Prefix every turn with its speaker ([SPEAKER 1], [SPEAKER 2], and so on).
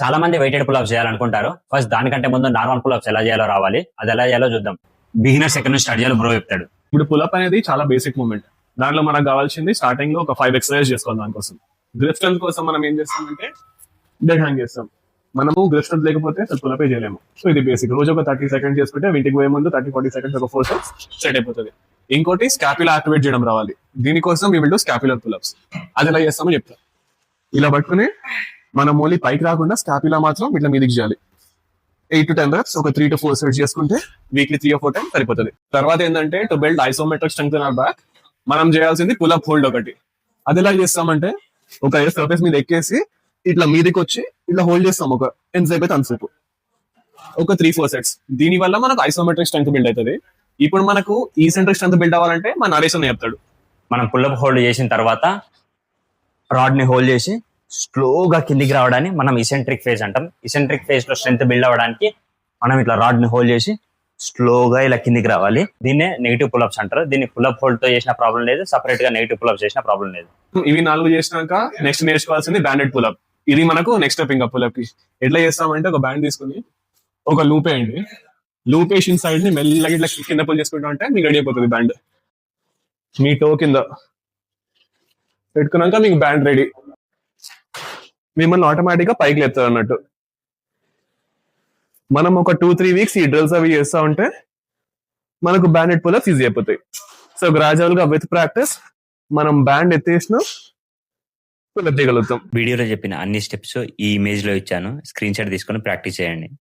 [SPEAKER 1] చాలా మంది weighted pull-ups చేయాలనుకుంటారు. ఫస్ట్ దానికంటే ముందు నార్మల్ పుల్అప్స్ ఎలా చేయాలో రావాలి. అది ఎలా చేయాలో చూద్దాం. బిగినర్స్ ఎక్కడి నుంచి స్టార్ట్ చేయాలో బ్రో చెప్తాడు.
[SPEAKER 2] ఇప్పుడు పుల్అప్ అనేది చాలా బేసిక్ మూమెంట్. దాంట్లో మనకు కావాల్సింది స్టార్టింగ్ లో ఒక 5 ఎక్సర్సైజ్ చేసుకోవాలి. దానికోసం గ్రిప్ స్ట్రెంత్ కోసం మనం ఏం చేస్తామంటే డెడ్ హ్యాంగ్ చేస్తాం. మనము గ్రిప్ స్ట్రెంత్ లేకపోతే అసలు పుల్అప్ చేయలేము. సో ఇది బేసిక్. రోజు ఒక 30 సెకండ్స్ చేసుకుంటే ఇంటికి పోయే ముందు 30-40 సెకండ్స్ ఒక 4 సెట్స్ సెట్ అయిపోతుంది. ఇంకోటి స్కాపులా యాక్టివేట్ చేయడం రావాలి. దీనికోసం we will do scapular pull-ups. అది ఎలా చేస్తామో చెప్తా. ఇలా పట్టుకుని మనం ఓన్లీ పైకి రాకుండా స్కాపులా మాత్రం ఇట్లా మీదికి చేయాలి. 8 to 10 reps ఒక 3 to 4 సెట్స్ చేసుకుంటే వీక్లీ 3 or 4 టైమ్స్ సరిపోతుంది. తర్వాత ఏంటంటే to build isometric strength in our back మనం చేయాల్సింది పుల్అప్ హోల్డ్ ఒకటి. అది ఎలా చేస్తామంటే ఒక సర్ఫేస్ మీద ఎక్కేసి ఇట్లా మీదకి వచ్చి ఇట్లా హోల్డ్ చేస్తాం. ఒక ఎంతసేపు అయితే అంతసేపు ఒక 3-4 సెట్స్. దీని వల్ల మనకు ఐసోమెట్రిక్ స్ట్రెంగ్త్ బిల్డ్ అవుతుంది. ఇప్పుడు మనకు ఈ సెంట్రిక్ స్ట్రెంగ్త్ బిల్డ్ అవ్వాలంటే మన నరేష్ అని చెప్తాడు.
[SPEAKER 1] మనం పుల్అప్ హోల్డ్ చేసిన తర్వాత రాడ్ ని హోల్డ్ చేసి స్లోగా కిందికి రావడాన్ని మనం ఇసెంట్రిక్ ఫేజ్ అంటాం. ఇసెంట్రిక్ ఫేజ్ లో స్ట్రెంత్ బిల్డ్ అవ్వడానికి మనం ఇట్లా రాడ్ ని హోల్డ్ చేసి స్లోగా ఇలా కిందికి రావాలి. దీన్నే నెగిటివ్ పుల్అప్స్ అంటారు. దీన్ని పుల్అప్ హోల్డ్ తో చేసిన ప్రాబ్లం లేదు, సపరేట్ గా నెగిటివ్ పుల్అప్స్ చేసిన ప్రాబ్లం లేదు.
[SPEAKER 2] ఇవి 4 చేసినాక నెక్స్ట్ నేర్చుకోవాల్సింది బ్యాండెడ్ పుల్అప్. ఇది మనకు నెక్స్ట్ స్టెప్. ఇంకా పుల్అప్ కి ఎట్లా చేస్తామంటే ఒక బ్యాండ్ తీసుకుని ఒక లూప్ వేయండి. లూప్ వేసిన సైడ్ ని మెల్లగా ఇట్లా కింద పుల్ చేసుకుంటా ఉంటే మీకు రెడీ అయిపోతుంది బ్యాండ్. మీ టో కింద పెట్టుకున్నాక మీకు బ్యాండ్ రెడీ. మిమ్మల్ని ఆటోమేటిక్ గా పైకి లేస్తారు అన్నట్టు. మనం ఒక 2-3 వీక్స్ ఈ డ్రిల్స్ అవి చేస్తా ఉంటే మనకు బ్యాండెడ్ పుల్అప్స్ ఈజీ అయిపోతాయి. సో గ్రాడ్యువల్ గా విత్ ప్రాక్టీస్ మనం బ్యాండ్ ఎత్తేసిన పుల్అప్ చేయగలుగుతాం.
[SPEAKER 1] వీడియోలో చెప్పిన అన్ని స్టెప్స్ ఈ ఇమేజ్ లో ఇచ్చాను. స్క్రీన్ షాట్ తీసుకొని ప్రాక్టీస్ చేయండి.